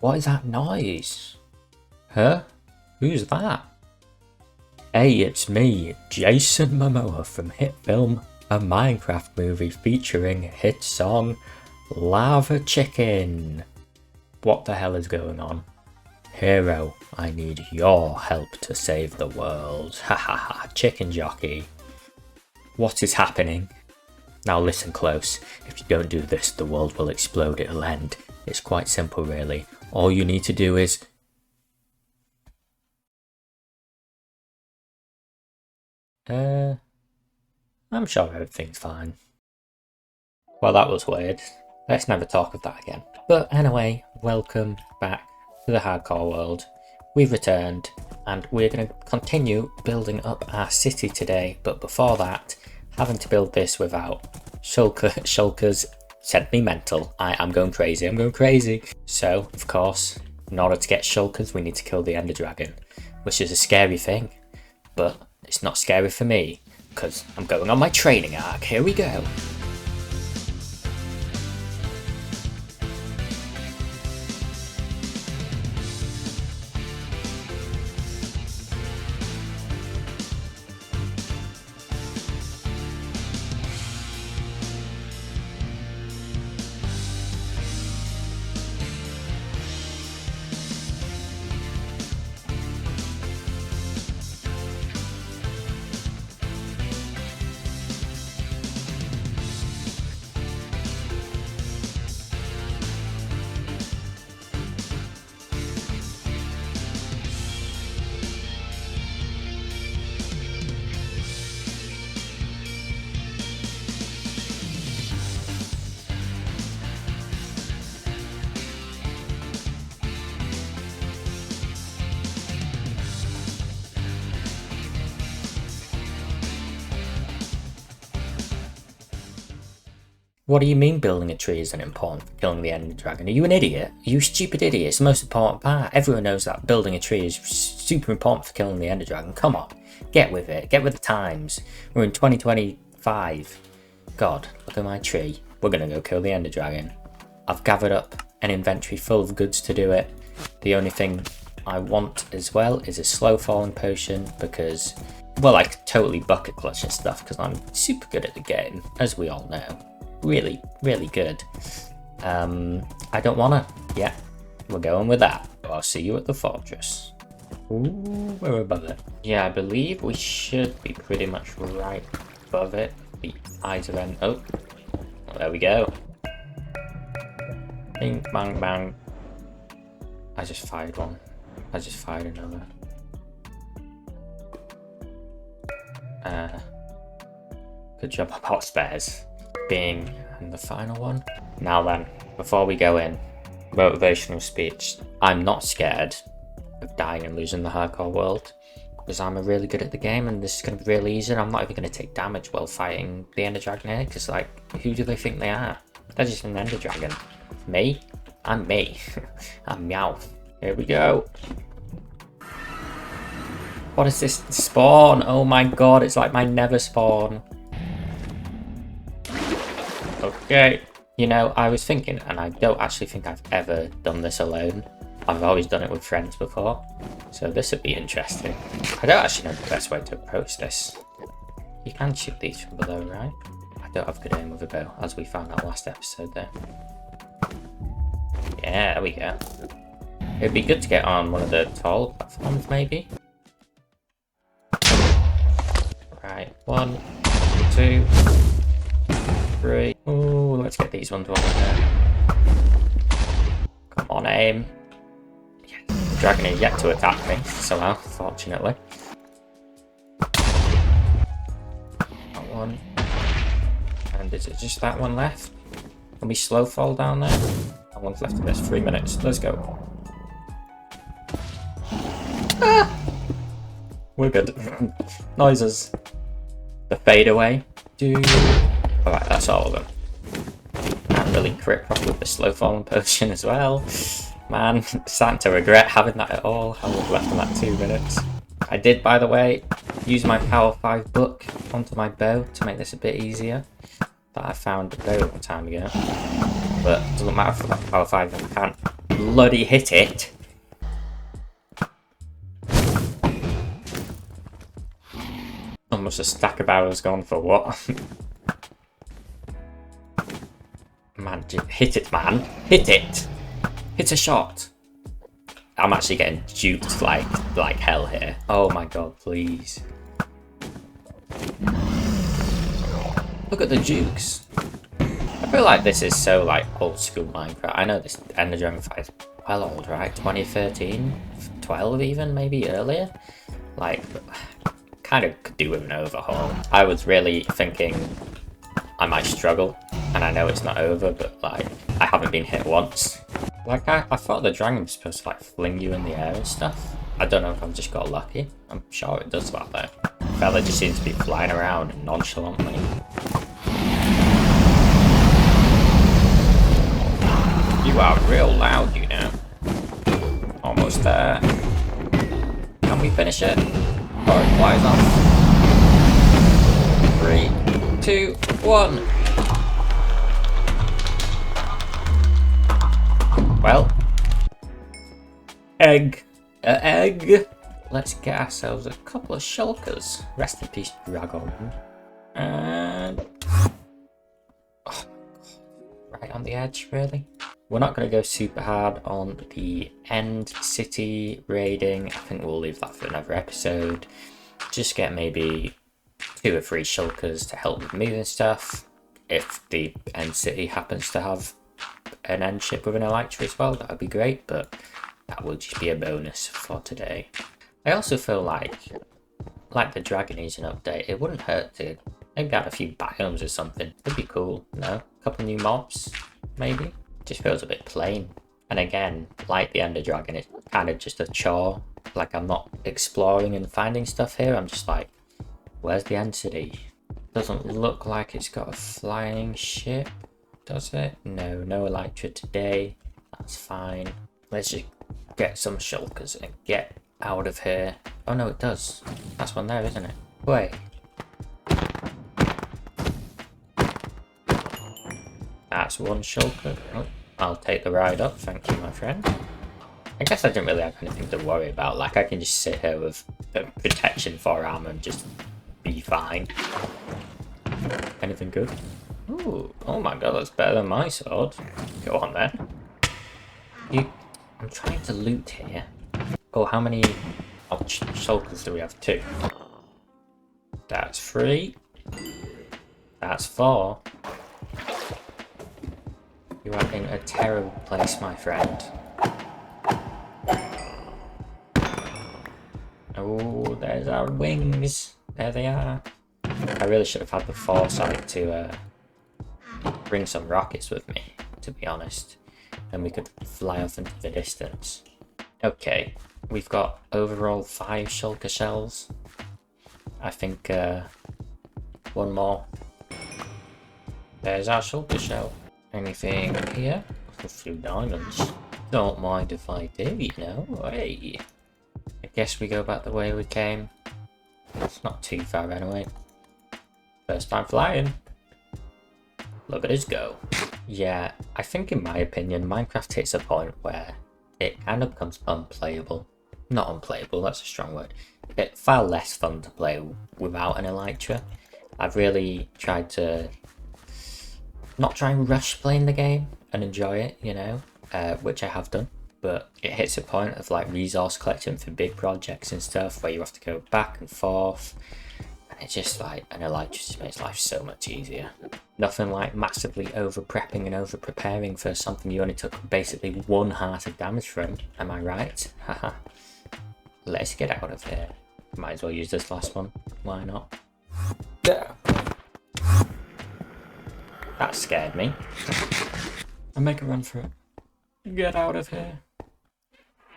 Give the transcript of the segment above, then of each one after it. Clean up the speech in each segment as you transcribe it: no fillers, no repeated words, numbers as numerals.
What is that noise? Huh? Who's that? Hey, it's me, Jason Momoa from hit film A Minecraft Movie featuring hit song Lava Chicken. What the hell is going on? Hero, I need your help to save the world. Ha ha ha, chicken jockey. What is happening? Now listen close. If you don't do this, the world will explode, it'll end. It's quite simple really. All you need to do is... I'm sure everything's fine. Well, that was weird. Let's never talk of that again. But anyway, welcome back to the hardcore world. We've returned and we're going to continue building up our city today. But before that, having to build this without shulkers sent me mental. I'm going crazy, I'm going crazy. So, of course, in order to get shulkers, we need to kill the Ender Dragon, which is a scary thing. But it's not scary for me, because I'm going on my training arc. Here we go. What do you mean building a tree isn't important for killing the Ender Dragon? Are you an idiot? Are you a stupid idiot? It's the most important part. Everyone knows that building a tree is super important for killing the Ender Dragon. Come on, get with it. Get with the times. We're in 2025. God, look at my tree. We're going to go kill the Ender Dragon. I've gathered up an inventory full of goods to do it. The only thing I want as well is a slow falling potion because, well, I could totally bucket clutch and stuff because I'm super good at the game, as we all know. Really, really good. I don't wanna. Yeah, we're going with that. I'll see you at the fortress. Ooh, we're above it. Yeah, I believe we should be pretty much right above it. The eyes of end. Oh, well, there we go. Bing, bang, bang. I just fired one. I just fired another. Good job about spares. Being and the final one. Now then, before we go in, motivational speech. I'm not scared of dying and losing the hardcore world because I'm really good at the game and this is going to be really easy and I'm not even going to take damage while fighting the Ender Dragon here because, like, who do they think they are? They're just an Ender Dragon. Me? I'm me. I'm Meow. Here we go. What is this spawn? Oh my god, it's like my never spawn. Okay, you know, I was thinking, and I don't actually think I've ever done this alone. I've always done it with friends before, so this would be interesting. I don't actually know the best way to approach this. You can shoot these from below, right? I don't have good aim with a bow, as we found out last episode there. Yeah, there we go. It'd be good to get on one of the tall platforms, maybe. Right, 1, 2, 3. Ooh, let's get these ones over there. Come on, aim. Yes. The dragon is yet to attack me, somehow, fortunately. That one. And is it just that one left? Can we slow fall down there? That one's left of this. 3 minutes. Let's go. Ah! We're good. Noises. The fade away. Alright, that's all of them. Can't really crit properly with the slow falling potion as well. Man, starting to regret having that at all. How we've left in that 2 minutes. I did, by the way, use my Power 5 book onto my bow to make this a bit easier. That I found a very long time ago. But it doesn't matter for that Power 5 if I can't bloody hit it. Almost a stack of barrels gone for what? Man, hit it, man. Hit it. Hit a shot. I'm actually getting duped like hell here. Oh my god, please. Look at the jukes. I feel like this is so like old school Minecraft. I know this Ender Dragon fight is well old, right? 2013, 12 even, maybe earlier. Like, kind of could do with an overhaul. I was really thinking I might struggle, and I know it's not over, but like, I haven't been hit once. Like, I thought the dragon was supposed to like fling you in the air and stuff. I don't know if I've just got lucky. I'm sure it does that though. Fella just seems to be flying around nonchalantly. You are real loud, you know. Almost there. Can we finish it? Or it flies off. 3, 2, 1. Well. Egg. Egg. Let's get ourselves a couple of shulkers. Rest in peace, dragon. And... oh, right on the edge, really. We're not going to go super hard on the end city raiding. I think we'll leave that for another episode. Just get maybe 2 or 3 shulkers to help with moving stuff. If the end city happens to have an end ship with an elytra as well, that would be great, but that will just be a bonus for today. I also feel like the dragon needs an update. It wouldn't hurt to maybe add a few biomes or something. It'd be cool, no? A couple new mobs, maybe? Just feels a bit plain. And again, like the Ender Dragon, it's kind of just a chore. Like, I'm not exploring and finding stuff here. I'm just like, where's the end city? Doesn't look like it's got a flying ship, does it? No, no elytra today. That's fine. Let's just get some shulkers and get out of here. Oh no, it does. That's one there, isn't it? Wait. That's one shulker. Oh, I'll take the ride up, thank you, my friend. I guess I didn't really have anything to worry about. Like, I can just sit here with protection for armor and just be fine. Anything good? Ooh, oh my god, that's better than my sword. Go on then. I'm trying to loot here. Oh, how many shulkers do we have? 2. That's 3. That's 4. You are in a terrible place, my friend. Oh, there's our wings. There they are. I really should have had the foresight to bring some rockets with me, to be honest. And we could fly off into the distance. Okay, we've got overall 5 shulker shells. I think one more. There's our shulker shell. Anything here? A few diamonds. Don't mind if I do, you know. Hey. I guess we go back the way we came. It's not too far anyway. First time flying. Look at us go. Yeah, I think in my opinion, Minecraft hits a point where it kind of becomes unplayable. Not unplayable, that's a strong word. It's far less fun to play without an elytra. I've really tried to not try and rush playing the game and enjoy it, you know, which I have done. But it hits a point of like resource collection for big projects and stuff where you have to go back and forth. And it's just like, an elytra just makes life so much easier. Nothing like massively over prepping and over preparing for something you only took basically 1 heart of damage from. Am I right? Haha. Let's get out of here. Might as well use this last one. Why not? Yeah. That scared me. I'll make a run for it. Get out of here.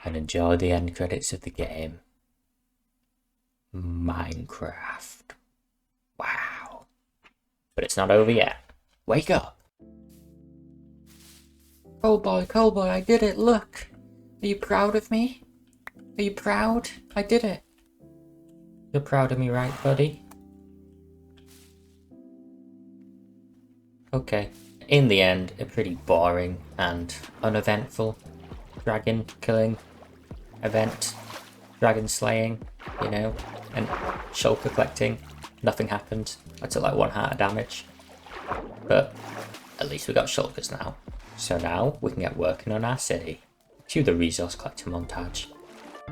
And enjoy the end credits of the game. Minecraft. Wow. But it's not over yet. Wake up. Coal boy, I did it, look. Are you proud of me? Are you proud? I did it. You're proud of me, right, buddy? Okay. In the end, a pretty boring and uneventful dragon killing event, dragon slaying, you know, and shulker collecting. Nothing happened. I took like 1 heart of damage, but at least we got shulkers now. So now we can get working on our city. Cue the resource collector montage.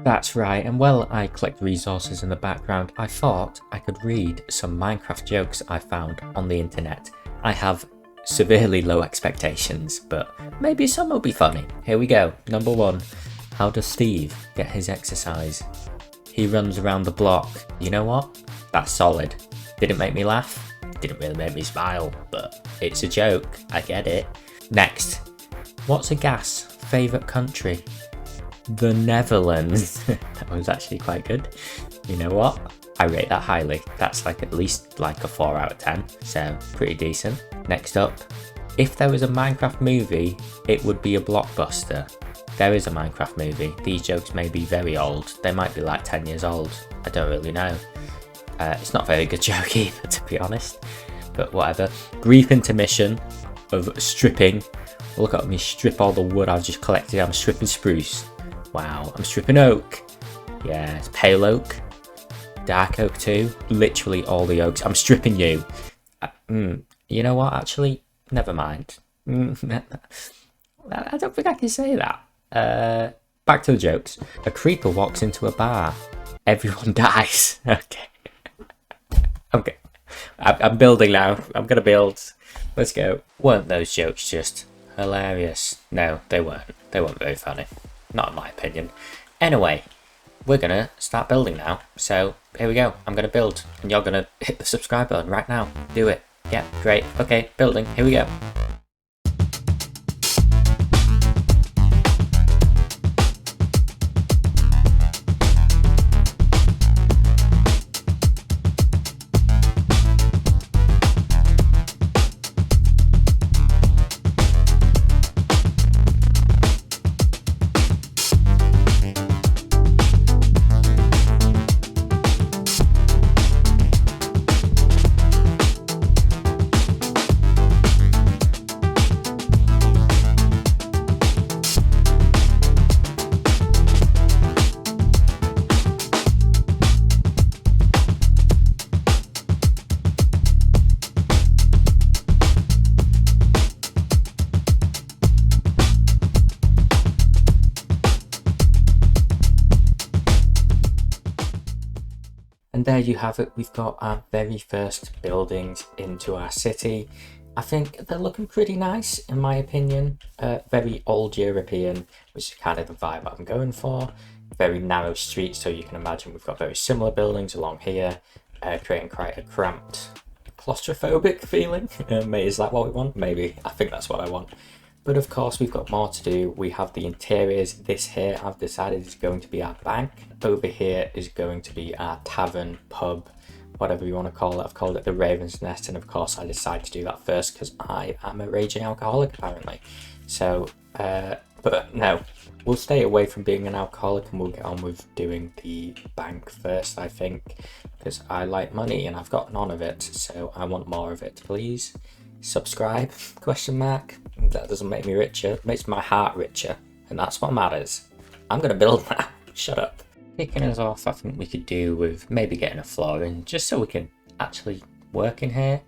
That's right, and while I collect resources in the background, I thought I could read some Minecraft jokes I found on the internet. I have severely low expectations, but maybe some will be funny. Here we go. Number 1. How does Steve get his exercise? He runs around the block. You know what? That's solid. Didn't make me laugh. Didn't really make me smile, but it's a joke. I get it. Next. What's a gas favourite country? The Netherlands. That was actually quite good. You know what? I rate that highly. That's like at least like a 4 out of 10. So pretty decent. Next up. If there was a Minecraft movie, it would be a blockbuster. There is a Minecraft movie. These jokes may be very old. They might be like 10 years old. I don't really know. It's not a very good joke either, to be honest. But whatever. Brief intermission of stripping. Look at me strip all the wood I've just collected. I'm stripping spruce. Wow. I'm stripping oak. Yeah, it's pale oak. Dark oak too. Literally all the oaks. I'm stripping you. You know what? Actually, never mind. I don't think I can say that. Back to the jokes. A creeper walks into a bar. Everyone dies. Okay. Okay. I'm building now. I'm gonna build. Let's go. Weren't those jokes just hilarious? No, they weren't. They weren't very funny. Not in my opinion. Anyway, we're gonna start building now. So here we go. I'm gonna build, and you're gonna hit the subscribe button right now. Do it. Yeah, great. Okay, building. Here we go. And there you have it, we've got our very first buildings into our city. I think they're looking pretty nice in my opinion. Very old European, which is kind of the vibe I'm going for. Very narrow streets, so you can imagine we've got very similar buildings along here, creating quite a cramped, claustrophobic feeling. Is that what we want? Maybe. I think that's what I want. But of course we've got more to do. We have the interiors. This here I've decided is going to be our bank. Over here is going to be our tavern, pub, whatever you want to call it. I've called it the Raven's Nest, and of course I decided to do that first because I am a raging alcoholic apparently. So, but no, we'll stay away from being an alcoholic and we'll get on with doing the bank first, I think, because I like money and I've got none of it, so I want more of it, please. Subscribe, question mark. That doesn't make me richer, it makes my heart richer, and that's what matters. I'm gonna build now. Shut up. Kicking us off, I think we could do with maybe getting a floor in, just so we can actually work in here.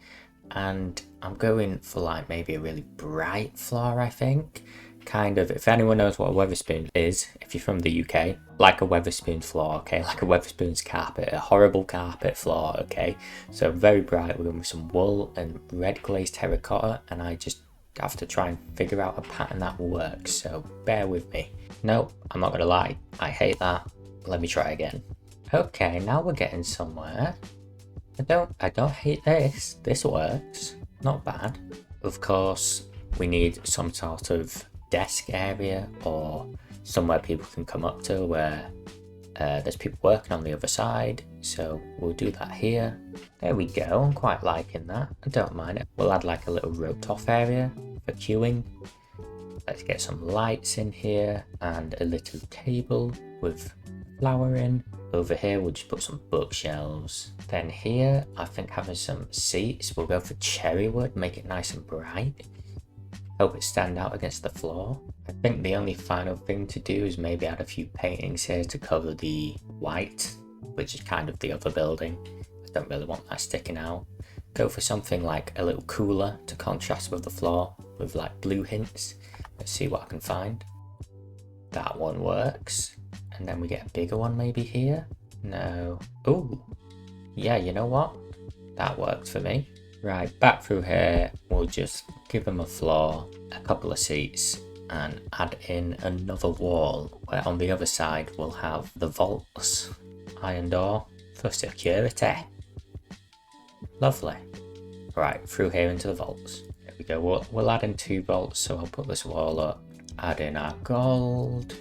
And I'm going for like maybe a really bright floor, I think. Kind of, if anyone knows what a Weatherspoon is, if you're from the UK, like a Weatherspoon floor, okay? Like a Weatherspoon's carpet, a horrible carpet floor, okay? So very bright, we're going with some wool and red glazed terracotta, and I just have to try and figure out a pattern that works, so bear with me. Nope, I'm not gonna lie, I hate that. Let me try again. Okay, now we're getting somewhere. I don't hate this. This works. Not bad. Of course, we need some sort of desk area or somewhere people can come up to where there's people working on the other side. So we'll do that here. There we go. I'm quite liking that. I don't mind it. We'll add like a little roped off area for queuing. Let's get some lights in here and a little table with flower in. Over here we'll just put some bookshelves. Then here I think having some seats, we'll go for cherry wood, make it nice and bright. help it stand out against the floor. I think the only final thing to do is maybe add a few paintings here to cover the white, which is kind of the other building. I don't really want that sticking out. Go for something like a little cooler to contrast with the floor, with like blue hints. Let's see what I can find. That one works. And then we get a bigger one maybe here. No. Ooh. Yeah, you know what? That worked for me. Right, back through here, we'll just give them a floor, a couple of seats, and add in another wall, where on the other side we'll have the vaults. Iron door for security. Lovely. Right, through here into the vaults. There we go, we'll add in 2 vaults, so I'll put this wall up, add in our gold,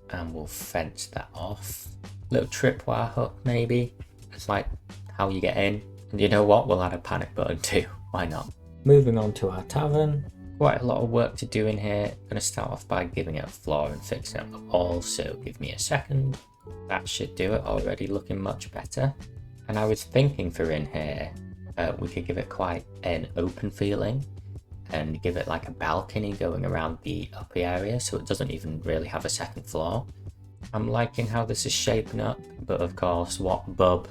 and we'll fence that off. Little tripwire hook maybe, it's like how you get in. And you know what, we'll add a panic button too, why not? Moving on to our tavern. Quite a lot of work to do in here. I'm going to start off by giving it a floor and fixing up the walls, so give me a second. That should do it, already looking much better. And I was thinking for in here, we could give it quite an open feeling and give it like a balcony going around the upper area, so it doesn't even really have a second floor. I'm liking how this is shaping up, but of course what pub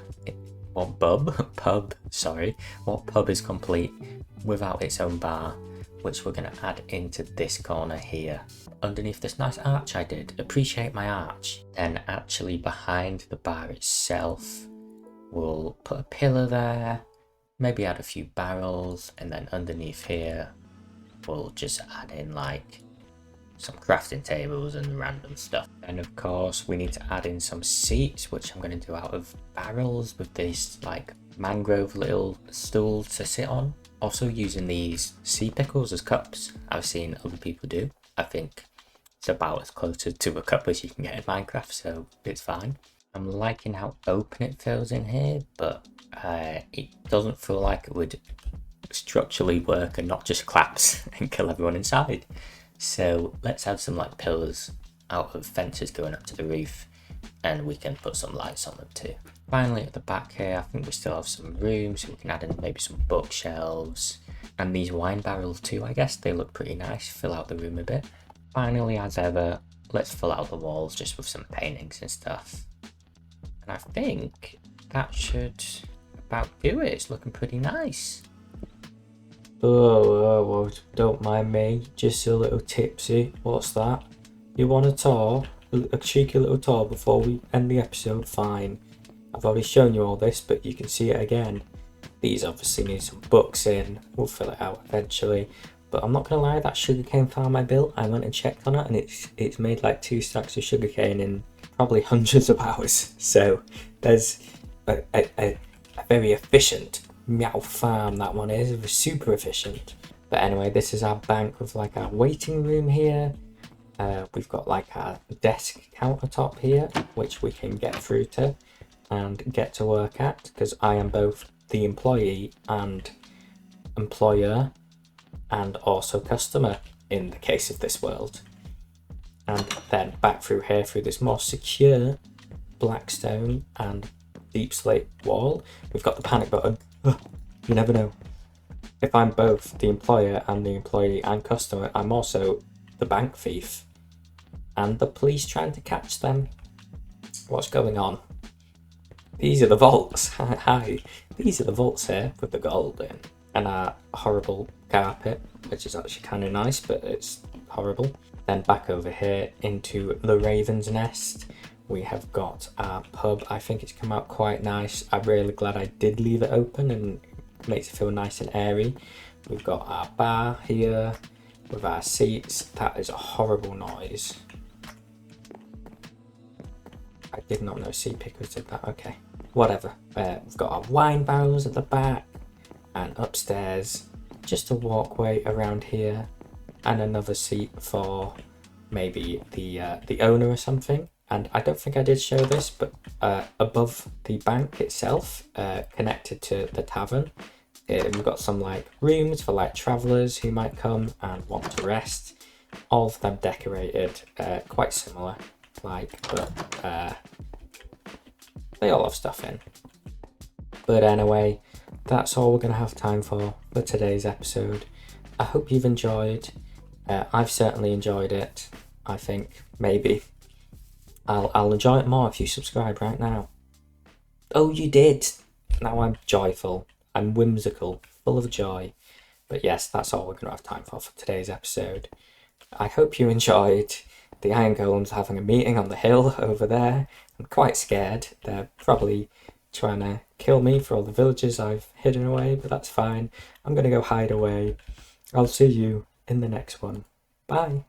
is complete without its own bar, which we're going to add into this corner here. Underneath this nice arch I did, appreciate my arch. Then actually behind the bar itself, we'll put a pillar there, maybe add a few barrels, and then underneath here, we'll just add in like some crafting tables and random stuff. And of course we need to add in some seats, which I'm going to do out of barrels with this like mangrove little stool to sit on. Also using these sea pickles as cups, I've seen other people do. I think it's about as close to a cup as you can get in Minecraft, so it's fine. I'm liking how open it feels in here, but it doesn't feel like it would structurally work and not just collapse and kill everyone inside. So let's add some like pillars out of fences going up to the roof, and we can put some lights on them too. Finally at the back here, I think we still have some room, so we can add in maybe some bookshelves and these wine barrels too. I guess they look pretty nice, fill out the room a bit. Finally, as ever, let's fill out the walls just with some paintings and stuff. And I think that should about do it. It's looking pretty nice. Oh, don't mind me, just a little tipsy. What's that? You want a tour? A cheeky little tour before we end the episode? Fine. I've already shown you all this, but you can see it again. These obviously need some books in. We'll fill it out eventually. But I'm not going to lie, that sugarcane farm I built, I went and checked on it, and it's made like 2 stacks of sugarcane in probably hundreds of hours. So there's a very efficient meow farm, that one is. It was super efficient. But anyway, this is our bank with like our waiting room here. We've got like our desk countertop here, which we can get through to and get to work at, because I am both the employee and employer and also customer in the case of this world. And then back through here through this more secure blackstone and deep slate wall, we've got the panic button. You never know. If I'm both the employer and the employee and customer, I'm also the bank thief and the police trying to catch them. What's going on? These are the vaults. Hi. These are the vaults here with the gold in, and our horrible carpet, which is actually kind of nice, but it's horrible. Then back over here into the Raven's Nest, we have got our pub. I think it's come out quite nice. I'm really glad I did leave it open, and it makes it feel nice and airy. We've got our bar here with our seats. That is a horrible noise. I did not know sea pickers did that. Okay, whatever. We've got our wine barrels at the back, and upstairs just a walkway around here, and another seat for maybe the owner or something. And I don't think I did show this, but above the bank itself, connected to the tavern, we've got some like rooms for like travellers who might come and want to rest. All of them decorated quite similar, but they all have stuff in. But anyway, that's all we're going to have time for today's episode. I hope you've enjoyed. I've certainly enjoyed it. I think maybe I'll enjoy it more if you subscribe right now. Oh, you did! Now I'm joyful. I'm whimsical, full of joy. But yes, that's all we're going to have time for today's episode. I hope you enjoyed. The Iron Golems having a meeting on the hill over there. I'm quite scared. They're probably trying to kill me for all the villages I've hidden away, but that's fine. I'm going to go hide away. I'll see you in the next one. Bye.